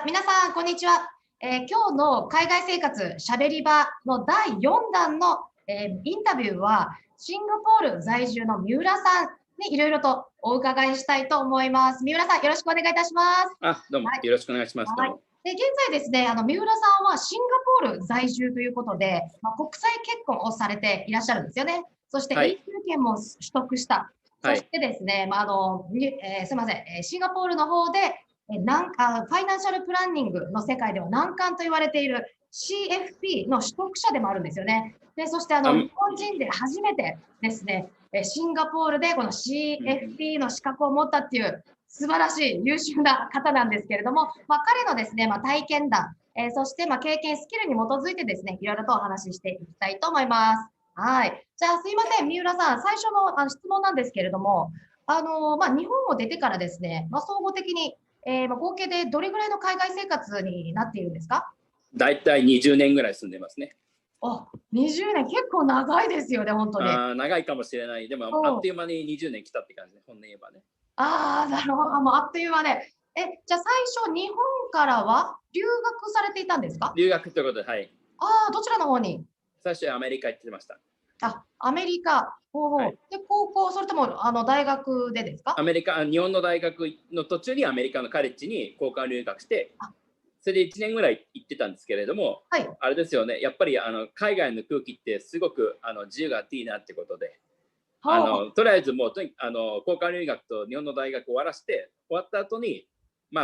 皆さん、こんにちは。今日の海外生活しゃべり場の第4弾の、インタビューは、シンガポール在住の三浦さんにいろいろとお伺いしたいと思います。三浦さん、よろしくお願いいたします。どうも、よろしくお願いします。はい。で、現在ですね、三浦さんはシンガポール在住ということで、国際結婚をされていらっしゃるんですよね。そして永住権も取得した。そしてですね、すみません、シンガポールの方でファイナンシャルプランニングの世界では難関と言われている CFP の取得者でもあるんですよね。で、そして日本人で初めてですね、シンガポールでこの CFP の資格を持ったっていう素晴らしい優秀な方なんですけれども、彼のですね、体験談、そして経験、スキルに基づいてですね、いろいろとお話ししていきたいと思います。はい。じゃあ、すいません、三浦さん、最初の質問なんですけれども、日本を出てからですね、総合的に合計でどれぐらいの海外生活になっているんですか？だいたい20年ぐらい住んでますね。20年、結構長いですよね、本当に。長いかもしれない。でも、あっという間に20年来たって感じね、本音言えばね。なるほど。もうあっという間で。じゃあ最初、日本からは留学されていたんですか？留学ということで、はい。どちらの方に？最初はアメリカ行ってました。アメリカ。で、高校、それとも大学でですか？日本の大学の途中にアメリカのカレッジに交換留学して、それで1年ぐらい行ってたんですけれども、あれですよね、やっぱり海外の空気ってすごく自由があっていいなってことで、とりあえずもう交換留学と日本の大学終わらせて、終わった後に、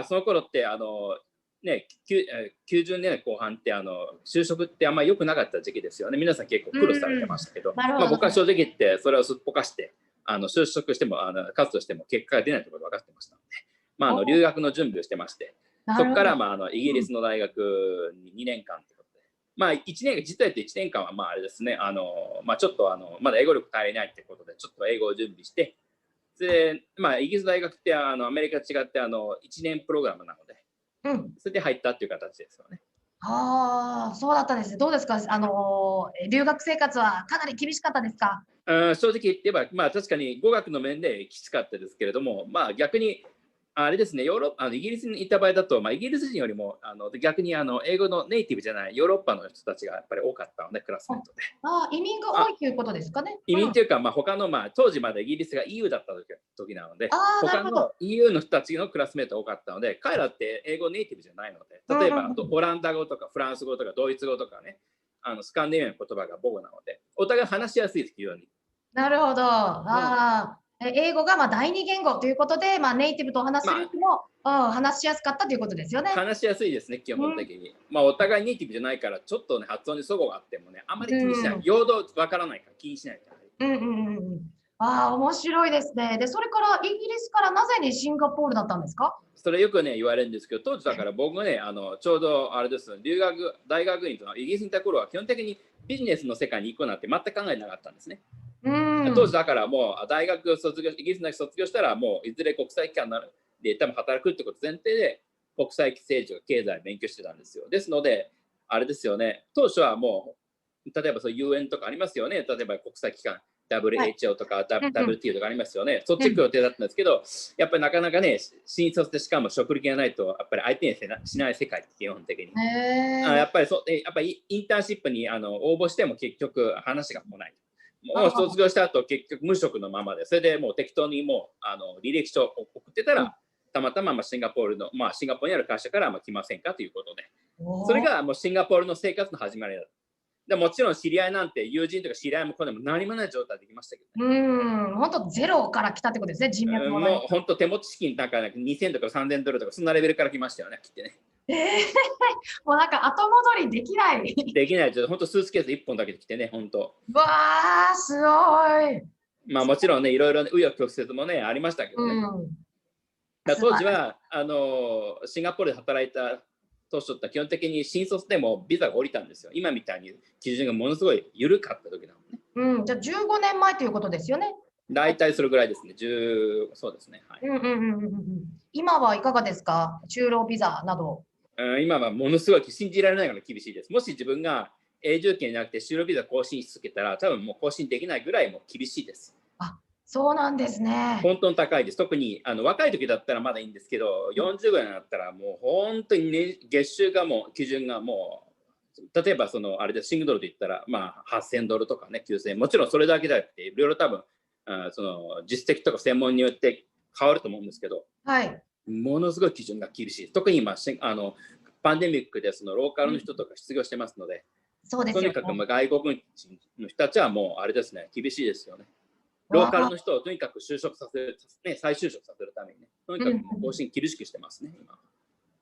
その頃って90年代後半って就職ってあんまり良くなかった時期ですよね。皆さん結構苦労されてましたけど、僕は正直言ってそれをすっぽかして就職しても活動しても結果が出ないところが分かってましたので、留学の準備をしてまして、そこからイギリスの大学に2年間ということで、実は言って1年間はあれですね、ちょっとまだ英語力足りないってことでちょっと英語を準備して、でイギリス大学ってアメリカと違って1年プログラムなので、それで入ったっていう形ですよね。そうだったんですね。どうですか？留学生活はかなり厳しかったですか？正直言ってば、確かに語学の面できつかったですけれども、逆にあれですね、イギリスにいた場合だと、イギリス人よりも逆に英語のネイティブじゃないヨーロッパの人たちがやっぱり多かったので、クラスメートで。移民が多いということですかね。移民というか、他の当時までイギリスが EU だった時なので、他の EU の人たちのクラスメート多かったので、彼らって英語ネイティブじゃないので、例えばオランダ語とかフランス語とかドイツ語とかね、スカンディネビアの言葉が母語なので、お互い話しやすいです、非常に。なるほど。英語が第二言語ということで、ネイティブと話すよりも、話しやすかったということですよね。話しやすいですね、基本的に。お互いネイティブじゃないから、ちょっとね、発音に齟齬があってもね、あまり気にしない。用語わからないから気にしない。面白いですね。で、それからイギリスからなぜにシンガポールだったんですか？それよくね、言われるんですけど、当時だから僕がね、ちょうどあれです、大学院とイギリスにいた頃は基本的にビジネスの世界に行くなんて全く考えなかったんですね。当時だからもうイギリスの大学卒業したらもういずれ国際機関で多分働くってこと前提で国際政治経済を勉強してたんですよ。ですので、あれですよね、当初はもう例えばそういう UN とかありますよね。例えば国際機関WHO とか WTO とかありますよね。そっち行く予定だったんですけど、やっぱりなかなかね、新卒でしかも職歴がないと、やっぱり相手にしない世界、基本的に。やっぱりインターンシップに応募しても結局話が来ない。もう卒業した後結局無職のままで、それでもう適当にもう履歴書を送ってたら、たまたまシンガポールにある会社から来ませんかということで、それがもうシンガポールの生活の始まりだった。でもちろん知り合いなんて友人とか知り合いもこれも何もない状態できましたけどね。本当ゼロから来たってことですね、人脈も。もう本当手持ち資金なんか2000とか3000ドルとかそんなレベルから来ましたよね、きってね。もうなんか後戻りできない。できない。本当スーツケース1本だけで来てね、本当。わー、すごい。もちろんね、いろいろ紆余曲折もね、ありましたけどね。当時はシンガポールで働いた当初って基本的に新卒でもビザが下りたんですよ。今みたいに基準がものすごい緩かった時なのね。じゃあ15年前ということですよね。大体それぐらいですね。そうですね。今はいかがですか？就労ビザなど。今はものすごい信じられないから厳しいです。もし自分が永住権じゃなくて就労ビザ更新し続けたら、多分もう更新できないぐらいも厳しいです。そうなんですね。本当に高いです。特に若い時だったらまだいいんですけど、40ぐらいになったらもう本当に、ね、月収がもう基準がもう、例えばあれでシングドルで言ったら、まあ、8000ドルとかね、9000円、もちろんそれだけじゃなくて、いろいろ多分、その実績とか専門によって変わると思うんですけど、はい。ものすごい基準が厳しい。特に今、パンデミックでそのローカルの人とか失業してますので、そうですよね。とにかく外国人の人たちはもうあれですね、厳しいですよね。ローカルの人をとにかく就職させる、ね、再就職させるためにね、とにかく方針厳しくしてますね、今。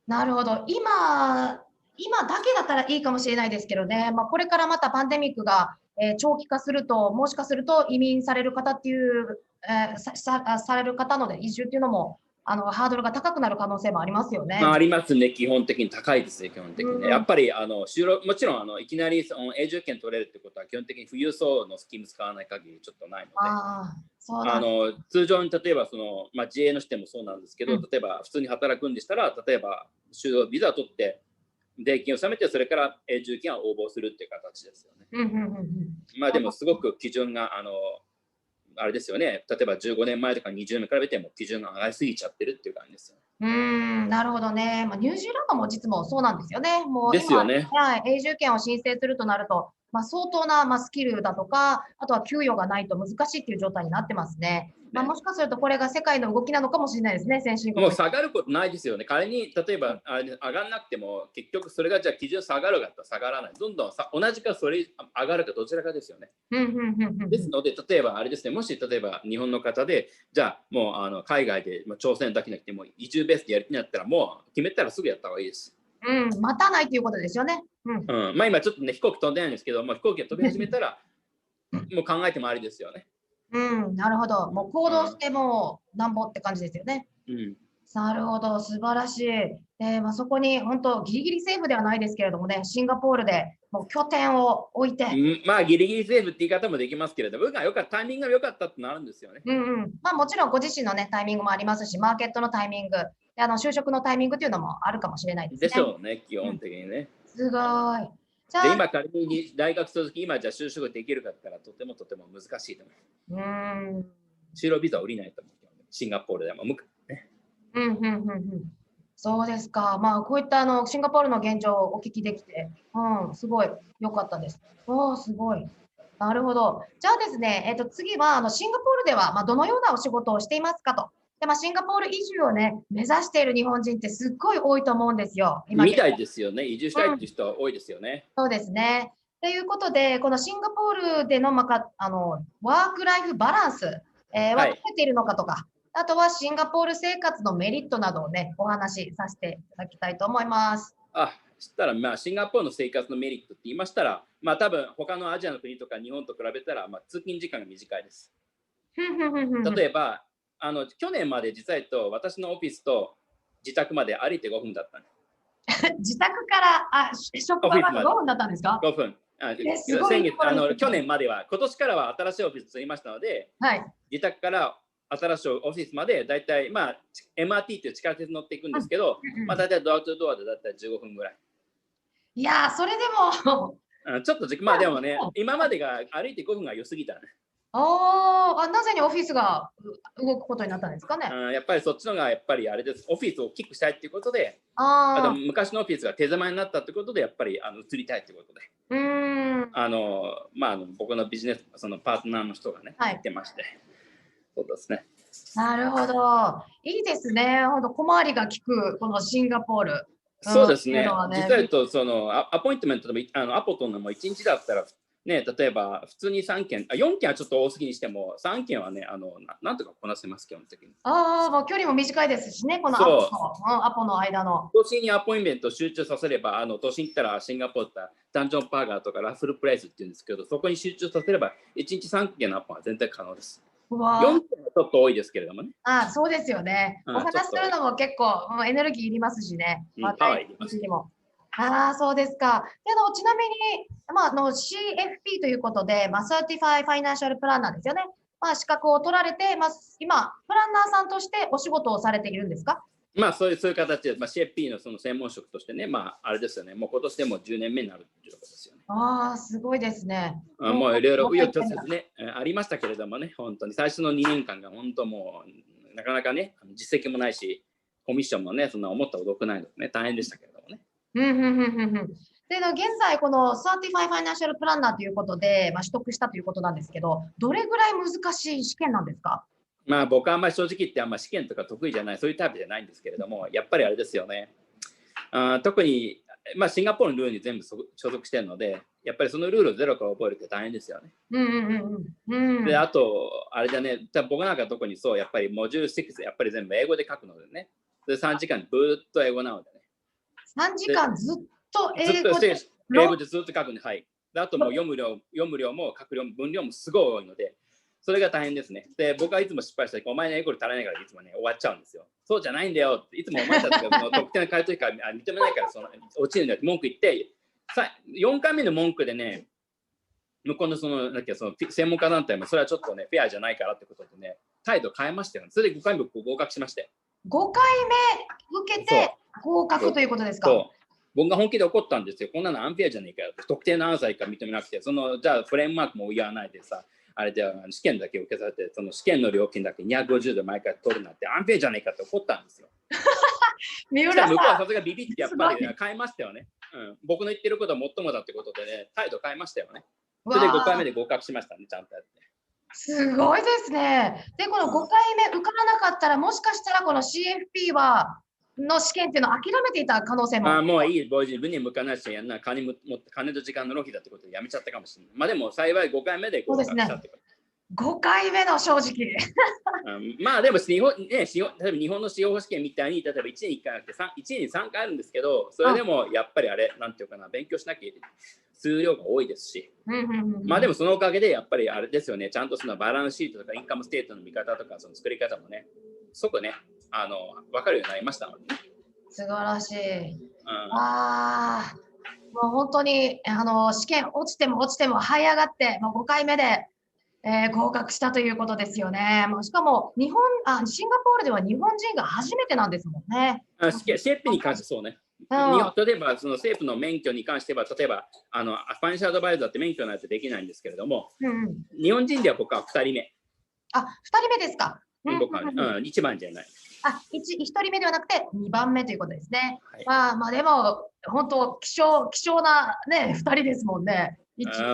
なるほど。今だけだったらいいかもしれないですけどね、まあ、これからまたパンデミックが、長期化すると、もしかすると移民される方っていう、される方の、移住っていうのも、ハードルが高くなる可能性もありますよね。まあ、ありますね、基本的に高いですね、基本的にね。やっぱりもちろんいきなり永住権取れるってことは、基本的に富裕層のスキーム使わない限りちょっとないので、通常に例えば自営の人もそうなんですけど、例えば普通に働くんでしたら、例えば就労ビザを取って、税金を納めて、それから永住権を応募するっていう形ですよね。まあでも、すごく基準があれですよね、例えば15年前とか20年に比べても基準が上がりすぎちゃってるっていう感じですよね。なるほどね。まあ、ニュージーランドも実もそうなんですよね。もうですよね。はい、永住権を申請するとなると、まあ、相当な、スキルだとか、あとは給与がないと難しいっていう状態になってますね。まあ、もしかするとこれが世界の動きなのかもしれないですね、先進国。もう下がることないですよね。仮に例えば上がらなくても、結局それがじゃあ基準下がるかと下がらない。どんどん同じかそれ上がるかどちらかですよね。ですので、例えばあれですね、もし例えば日本の方で、じゃあもう海外で挑戦だけなくても移住ベースでやる気になったら、もう決めたらすぐやった方がいいです。待たないということですよね。まあ今ちょっとね、飛行機飛んでないんですけど、飛行機が飛び始めたら、もう考えてもありですよね。なるほど。もう行動してもなんぼって感じですよね。なるほど、素晴らしい。まあ、そこに本当ギリギリセーフではないですけれどもね、シンガポールでもう拠点を置いて。まあギリギリセーフって言い方もできますけれど、僕が良かったタイミングが良かったってなるんですよね。まあもちろんご自身のねタイミングもありますし、マーケットのタイミング、就職のタイミングっていうのもあるかもしれないですね。でしょうね、基本的にね。すごい。じゃあ今仮に大学卒業、今じゃ就職できるかって言ったらとても難しいと思う。就労ビザ降りないと思う。シンガポールでもね。そうですか。まあこういったシンガポールの現状をお聞きできて、すごい良かったです。すごい。なるほど。じゃあですね、次はシンガポールではどのようなお仕事をしていますかと。で、シンガポール移住をね、目指している日本人ってすっごい多いと思うんですよ。みたいですよね。移住したいっていう人は多いですよね。そうですね。ということで、このシンガポールでの、ワークライフバランス、は取れているのかとか、あとはシンガポール生活のメリットなどをね、お話しさせていただきたいと思います。そしたら、シンガポールの生活のメリットって言いましたら、多分他のアジアの国とか日本と比べたら、通勤時間が短いです。例えば、去年まで実は私のオフィスと自宅まで歩いて5分だったんです。自宅から職場まで5分だったんですか？5分。先月去年までは、今年からは新しいオフィス作りましたので、自宅から新しいオフィスまでだいたいMRT っていう地下鉄乗っていくんですけど、だいたいドアトゥドアでだいたい15分ぐらい。いやそれでもちょっとでもね、今までが歩いて5分が良すぎたね。なぜにオフィスが動くことになったんですかね。やっぱりそっちのがやっぱりあれです。オフィスを大きくしたいっていうことで、昔のオフィスが手狭になったってことで、やっぱり移りたいってことで。僕のビジネスパートナーの人がね、言ってまして。そうですね。なるほど。いいですね。本当小回りが利くこのシンガポール。そうですね。実際言うとアポイントメントでもアポ取るのも1日だったらね、例えば普通に3件、4件はちょっと多すぎにしても、3件はね、なんとかこなせます、基本的に。もう距離も短いですしね、このアポの間の。都心にアポイントメントを集中させれば、都心行ったらシンガポールだったらダンジョンパーガーとかラッフルプレイスっていうんですけど、そこに集中させれば、1日3件のアポは全然可能です。4件はちょっと多いですけれどもね。そうですよね。お話するのも結構エネルギーいりますしね。パワーいります。そうですか。でちなみに、CFP ということで、サーティファイ・ファイナンシャルプランナーですよね。資格を取られて、今、プランナーさんとしてお仕事をされているんですか？まあそういう形で、まあ、CFP のその専門職としてね、まああれですよね、もう今年でも10年目になるっていうことですよね。ああ、すごいですね。もういろいろ紆余曲折ね、ありましたけれどもね、本当に最初の2年間が本当もうなかなかね、実績もないし、コミッションもね、そんな思ったほど多くないのでね、大変でしたけれどもね。で、現在、このサーティファイファイナンシャルプランナーということで、取得したということなんですけど、どれぐらい難しい試験なんですか？まあ僕はあんまり正直言ってあんま試験とか得意じゃない、そういうタイプじゃないんですけれども、やっぱりあれですよね。特に、まあ、シンガポールのルールに全部所属してるので、やっぱりそのルールをゼロから覚えるって大変ですよね。で、あと、あれだね、僕なんか特にそう、やっぱりモジュール6、やっぱり全部英語で書くのでね。で、3時間ずっと英語なのでね。3時間ずっと英語でずっと書くんで、はい。で、あともう読む量も書く量も分量もすごい多いので、それが大変ですね。で、僕はいつも失敗したら、お前の英語で足らないからいつもね、終わっちゃうんですよ。そうじゃないんだよって、いつもお前たちが得点を変えるときから認めないから、落ちるんだって文句言って、4回目の文句でね、向こうのその専門家団体もそれはちょっとね、フェアじゃないからってことでね、態度変えましたよね。それで5回目合格しまして。5回目受けて合格ということですか？そう。僕が本気で怒ったんですよ。こんなのアンフェアじゃねえかよ。特定のアンサーか認めなくて、じゃあフレームワークも言わないでさ、あれで試験だけ受けさせて、その試験の料金だけ250で毎回取るなんてアンフェアじゃねえかって怒ったんですよ。三浦さん。向こうはさすがビビってやっぱり変えましたよね。僕の言ってることはもっともだってことでね、態度変えましたよね。それで5回目で合格しましたね、ちゃんとやって。すごいですね。で、この5回目受からなかったら、もしかしたらこの CFP の試験っていうのを諦めていた可能性も。もういい、自分に向かないし、金と時間の浪費だってことでやめちゃったかもしれない。まあでも幸い5回目で合格したってこと。5回目の正直。まあでも例えば日本の司法試験みたいに、例えば1年1回なくて1年に3回あるんですけど、それでもやっぱりあれ、なんていうかな、勉強しなきゃ数量が多いですし、まあでもそのおかげでやっぱりあれですよね、ちゃんとそのバランスシートとかインカムステートの見方とか、その作り方もね、そこね、分かるようになりましたので、ね。素晴らしい。もう本当に試験落ちても這い上がって、もう5回目で、合格したということですよね。しかもシンガポールでは日本人が初めてなんですもんね。CFP に関してそうね。例えばその政府の免許に関しては、例えばファイナンシャルアドバイザーって免許ないとできないんですけれども、日本人では僕は2人目。2人目ですか。僕は1番じゃない。1人目ではなくて2番目ということですね。まあでも本当希少なね2人ですもんね。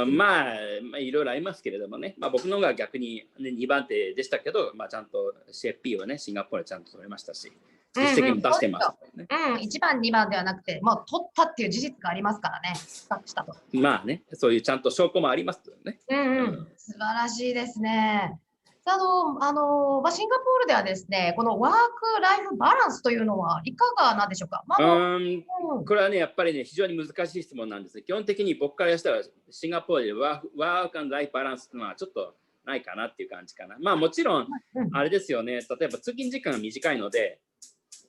まあいろいろありますけれどもね、まあ、僕の方が逆に、ね、2番手でしたけど、まあ、ちゃんと CFP をねシンガポールちゃんと取れましたし、実績も出してます、ね。1番2番ではなくて、もう取ったっていう事実がありますからね。したと。まあね、そういうちゃんと証拠もありますよね。素晴らしいですね。シンガポールではですね、このワークライフバランスというのはいかがなんでしょうか？これはね、やっぱりね、非常に難しい質問なんです。基本的に僕からしたら、シンガポールでワークライフバランスというのはちょっとないかなっていう感じかな。まあもちろん、あれですよね、例えば通勤時間が短いので、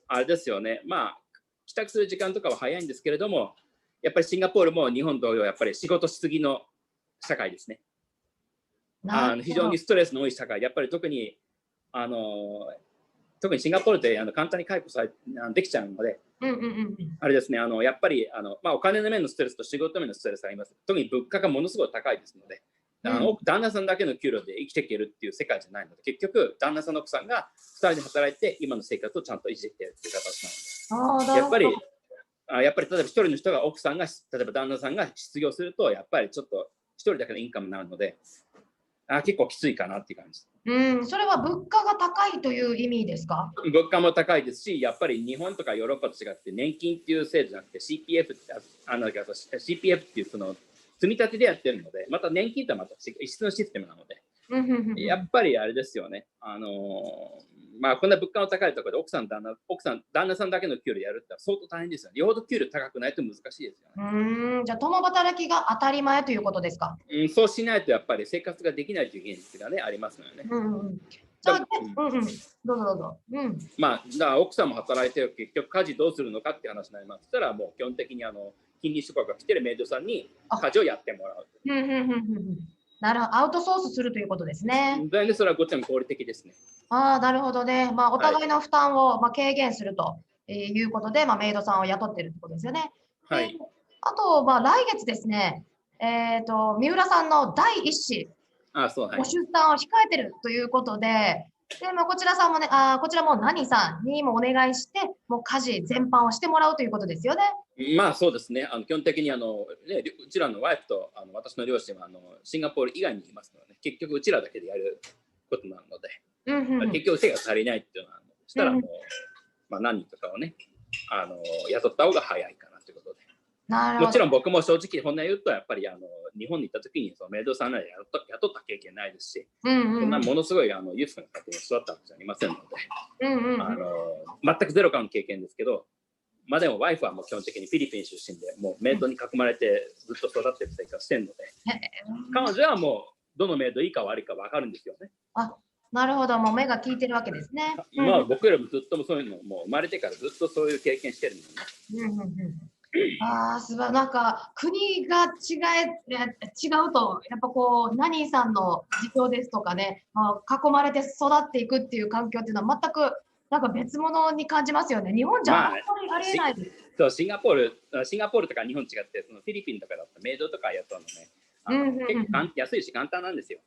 あれですよね、まあ、帰宅する時間とかは早いんですけれども、やっぱりシンガポールも日本同様、やっぱり仕事しすぎの社会ですね。非常にストレスの多い社会で、やっぱり特にシンガポールって簡単に解雇できちゃうので、あれですね、やっぱりまあ、お金の面のストレスと仕事面のストレスがあります。特に物価がものすごい高いですので、旦那さんだけの給料で生きていけるっていう世界じゃないので、結局、旦那さんの奥さんが2人で働いて、今の生活をちゃんと維持できているっていう形なので、やっぱり例えば1人の人が奥さんが、例えば旦那さんが失業すると、やっぱりちょっと1人だけのインカムになるので、結構きついかなっていう感じです。それは物価が高いという意味ですか？物価も高いですし、やっぱり日本とかヨーロッパと違って年金っていう制度じゃなくて CPF っていうその積み立てでやってるので、また年金とはまた異質のシステムなので、やっぱりあれですよね。まあこんな物価の高いところで旦那さんだけの給料やるって相当大変ですよね。両方給料高くないと難しいですよね。じゃあ共働きが当たり前ということですか？そうしないとやっぱり生活ができないという現実がねありますのよね。どうぞ。まあだから奥さんも働いて結局家事どうするのかって話になりましたら、もう基本的に近隣諸国が来てるメイドさんに家事をやってもらう。なるほど、アウトソースするということですね。全然それはこっちも合理的ですね。ああ、なるほどね。まあ、おはい。互いの負担を、まあ、軽減するということで、まあ、メイドさんを雇っているってことですよね。で、はい。あと、まあ、来月ですね、三浦さんの第一子、あ、そう、はごい。出産を控えてるということで、で、まあ、こちらさんもね、こちらも何さんにもお願いして、もう家事全般をしてもらうということですよね。まあそうですね。基本的にね、うちらのワイフと私の両親はシンガポール以外にいますので、ね、結局うちらだけでやることなので、うんうんうん。結局手が足りないっていうのは、したらもう、うんうん、まあ、何人とかをね、雇った方が早いかなということで。なるほど。もちろん僕も正直本音言うと、やっぱり日本に行った時にそのメイドさんなり雇った経験ないですし、うんうんうん。そんなものすごい裕福な家庭に育ったわけじゃありませんので、うんうんうん。全くゼロからの経験ですけど、まあでもワイフはもう基本的にフィリピン出身で、もうメイドに囲まれてずっと育ってる生活してるので、彼女はもうどのメイドいいか悪いか分かるんですよね。あ、なるほど。もう目が効いてるわけですね。うんまあ僕よりもずっともそういうの、もう生まれてからずっとそういう経験してるのうんうんうん。ああ、なんか国が違うと、やっぱこう、ナニーさんの事情ですとかね、囲まれて育っていくっていう環境っていうのは全くなんか別物に感じますよね。日本じゃあんまあ、まりありえないです。そうシンガポールとか日本違って、そのフィリピンとかだったらメイドとかやったのね、うんうんうん結構うん。安いし簡単なんですよ。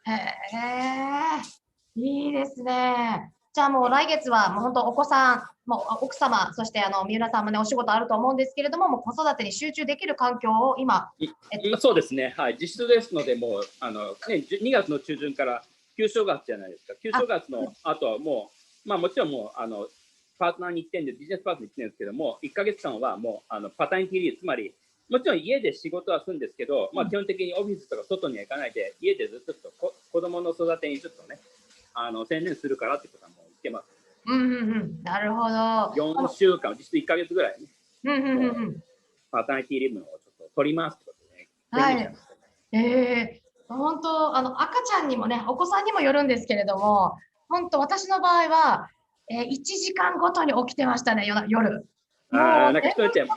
へえ、いいですね。じゃあもう来月はもう本当お子さん、もう奥様、そして三浦さんもね、お仕事あると思うんですけれども、もう子育てに集中できる環境を今、今そうですね、はい、実質ですので、もう2月の中旬から旧正月じゃないですか、旧正月の後はもう、まあ、もちろんもうパートナーに行ってんで、ビジネスパートナーに行ってるんですけども、1ヶ月間はもうパターニティリーブ、つまり、もちろん家で仕事はするんですけど、まあ、基本的にオフィスとか外には行かないで、家でずっと子供の育てにちょっとね、専念するからってことはもう言ってます。うんうんうん、なるほど。4週間、実質1ヶ月ぐらいね、うんうんうんうん。パターニティリーブをちょっと取りますってことで、ね、宣言しはい。てます。本当、赤ちゃんにもね、お子さんにもよるんですけれども、本当、私の場合は、1時間ごとに起きてましたね、夜。もう、なんか人によっては、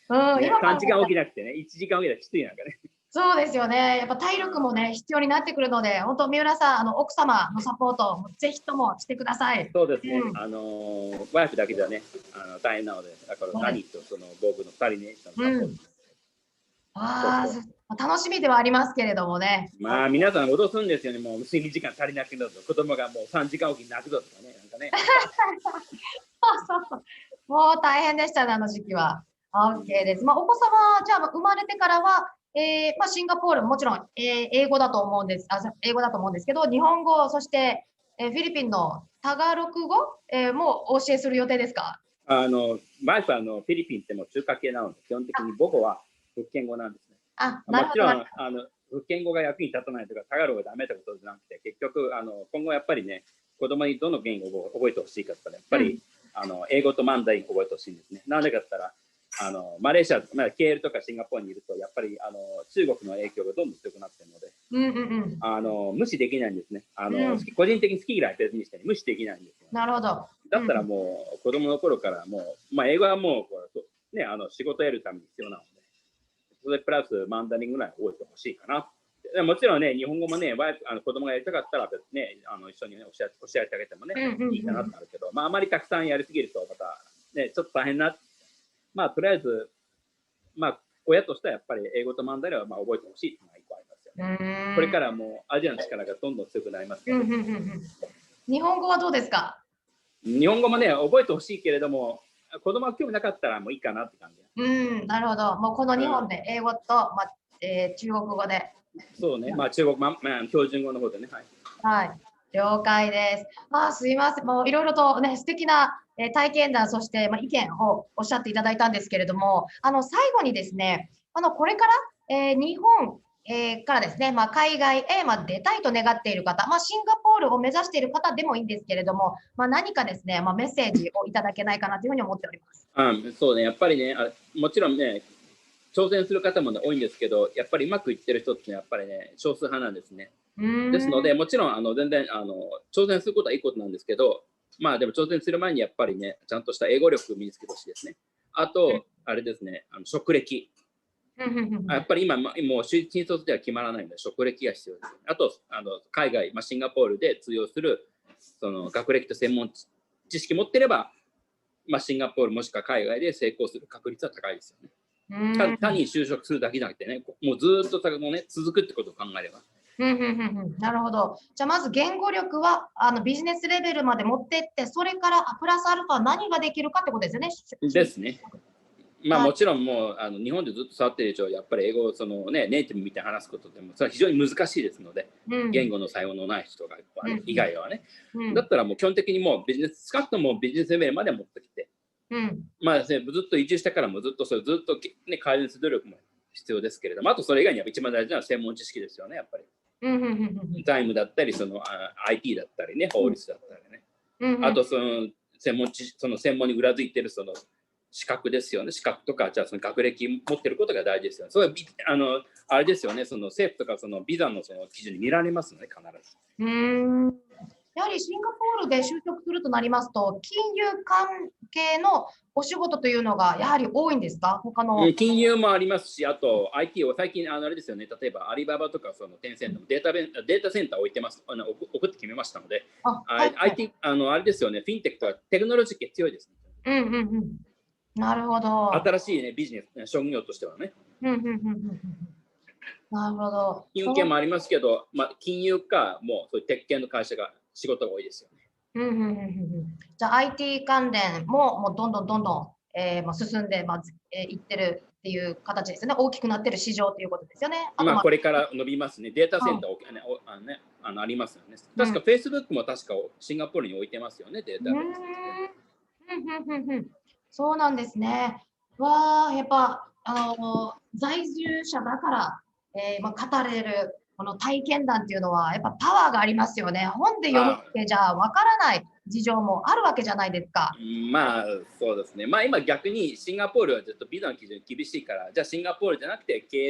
うん、ね、今考3時間えたら、起きなくてね、1時間起きたらきついなんかね。そうですよね。やっぱ体力もね、必要になってくるので、本当、三浦さん、奥様のサポート、ぜひともしてください。そうですね、うん。ワイフだけじゃね、大変なので、だからはい。何とその僕の2人ね、サポート。うん。そうそう。楽しみではありますけれどもね。まあ皆さん脅すんですよね、もう睡眠時間足りなくなると、子供がもう3時間起きに泣くぞとかね、なんかね。そうそう。もう大変でしたね、あの時期は。OK です。まあ、お子様、じゃあ、生まれてからは、まあ、シンガポール、もちろん、英語だと思うんです。英語だと思うんですけど、日本語、そして、フィリピンのタガログ語、もお教えする予定ですか？ワイフはフィリピンっても中華系なので、基本的に母語は福建語なんですね。なるほど、もちろん、福建語が役に立たないとか、タガログがダメってことじゃなくて、結局、今後やっぱりね、子供にどの言語を覚えてほしいかって言ったら、やっぱり、英語とマンダリン覚えてほしいんですね。なんでかって言ったら、マレーシア、KL とかシンガポールにいると、やっぱり中国の影響がどんどん強くなっているので、うんうん無視できないんですね。うん。個人的に好き嫌い別にして、無視できないんですよ。なるほど。だったらもう、子供の頃からもう、まあ、英語はもう、ね、仕事を得るために必要なので、それプラスマンダリンぐらい覚えてほしいかな。もちろんね、日本語もね、子供がやりたかったら、ね、一緒に、ね、教えてあげてもね、いいかなとなるけど、まあ、あまりたくさんやりすぎると、また、ね、ちょっと大変な、まあ、とりあえず、まあ、親としてはやっぱり英語とマンダリンはまあ覚えてほしいっていうのが一個ありますよね。これからもうアジアの力がどんどん強くなりますので。日本語はどうですか？日本語もね、覚えてほしいけれども、子供が興味なかったらもういいかなって感じ。なるほど。もうこの日本で英語と、まあ中国語で。そうね、まあ中国、標準語の方でね。はい。はい、了解です。すいません。もういろいろとね、素敵な体験談、そして、まあ、意見をおっしゃっていただいたんですけれども、最後にですね、これから、日本、からですね、まあ、海外へ、まあ、出たいと願っている方、まあ、シンガポールを目指している方でもいいんですけれども、まあ、何かですね、まあ、メッセージをいただけないかなというふうに思っております。そうね、やっぱりね、もちろんね、挑戦する方も、ね、多いんですけど、やっぱりうまくいってる人ってやっぱりね、少数派なんですね。ですので、もちろん全然挑戦することはいいことなんですけど、まあでも挑戦する前にやっぱりね、ちゃんとした英語力を身につけてほしいですね。あと、あれですね、職歴。やっぱり今、もう新卒では決まらないので、職歴が必要です。あと、海外、シンガポールで通用するその学歴と専門知識持ってれば、シンガポールもしくは海外で成功する確率は高いですよね。単に就職するだけじゃなくてね、もうずっと続くってことを考えれば。なるほど。じゃあまず言語力はビジネスレベルまで持ってって、それからプラスアルファ何ができるかってことですよね。ですね。もちろんもう日本でずっと触ってる以上、やっぱり英語をネイティブみたいに話すことでもそれは非常に難しいですので、言語の才能のない人が以外はね、だったらもう基本的にもうビジネス少なくともビジネスレベルまで持ってきて、ずっと移住してからもずっと改善する努力も必要ですけれども、あとそれ以外には一番大事なのは専門知識ですよね、やっぱり。財務だったり、IT だったりね、法律だったりね。あとその専門に裏付いてる資格ですよね。資格とか、じゃあその学歴持ってることが大事ですよね。それはあれですよね、政府とかビザの基準に見られますので、必ず。やはりシンガポールで就職するとなりますと、金融関係のお仕事というのがやはり多いんですか？他の金融もありますし、あと IT を最近あれですよね、例えばアリババとかテンセントもデータセンターを置いてます、送って決めましたので、IT あれですよね、フィンテックとかテクノロジー系強いですね。なるほど。新しいね、ビジネス、職業としてはね。なるほど。金融系もありますけど、金融か、もうそういう鉄系の会社が仕事が多いですよね。じゃあ IT 関連もどんどん進んでいってるっていう形ですよね。大きくなってる市場ということですよね。これから伸びますね。データセンターありますよね。確か Facebook も確かシンガポールに置いてますよね、データベース。そうなんですね。やっぱ在住者だから、語れるこの体験談っていうのはやっぱパワーがありますよね。本で読むってじゃわからない事情もあるわけじゃないですか。そうですね。今逆にシンガポールはちょっとビザの基準厳しいから、じゃあシンガポールじゃなくて KL ってい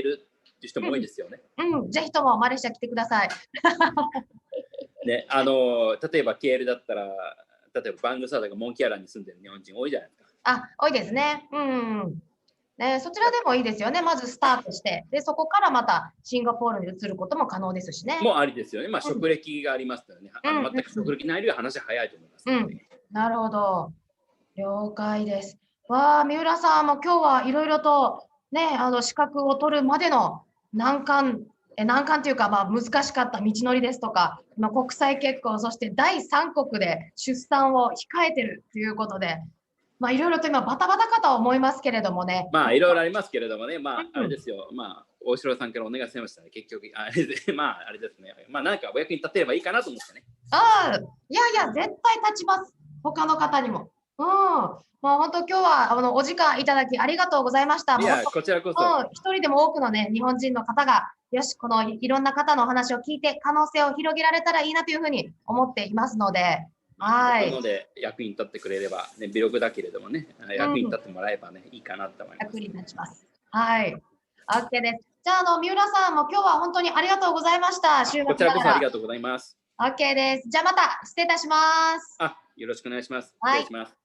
う人も多いですよね。ぜひともマレーシア来てください。ね、例えば KL だったら、例えばバングサーダがモンキアラに住んでる日本人多いじゃないですか。多いですね。そちらでもいいですよね。まずスタートして、でそこからまたシンガポールに移ることも可能ですしね。もうありですよね。職歴がありますからね。全く職歴ないよりは話早いと思います、なるほど。了解です。三浦さんも今日はいろいろとね、資格を取るまでの難関というか、難しかった道のりですとか、国際結婚、そして第三国で出産を控えてるということで、いろいろと今バタバタかと思いますけれどもね。いろいろありますけれどもね、あれですよ、大城さんからお願いしましたね、結局、あれですね、なんかお役に立てればいいかなと思ってね。いや、絶対立ちます。他の方にも。本当今日はお時間いただきありがとうございました。いや、こちらこそ。一人でも多くのね、日本人の方が、よし、このいろんな方のお話を聞いて、可能性を広げられたらいいなというふうに思っていますので、なので、役に立ってくれれば、ね、微力だけれどもね、役に立ってもらえばね、いいかなと思います。役に立ちます。OK です。じゃあ、三浦さんも今日は本当にありがとうございました。こちらこそありがとうございます。OK です。じゃあまた失礼いたします。よろしくお願いします。失礼します。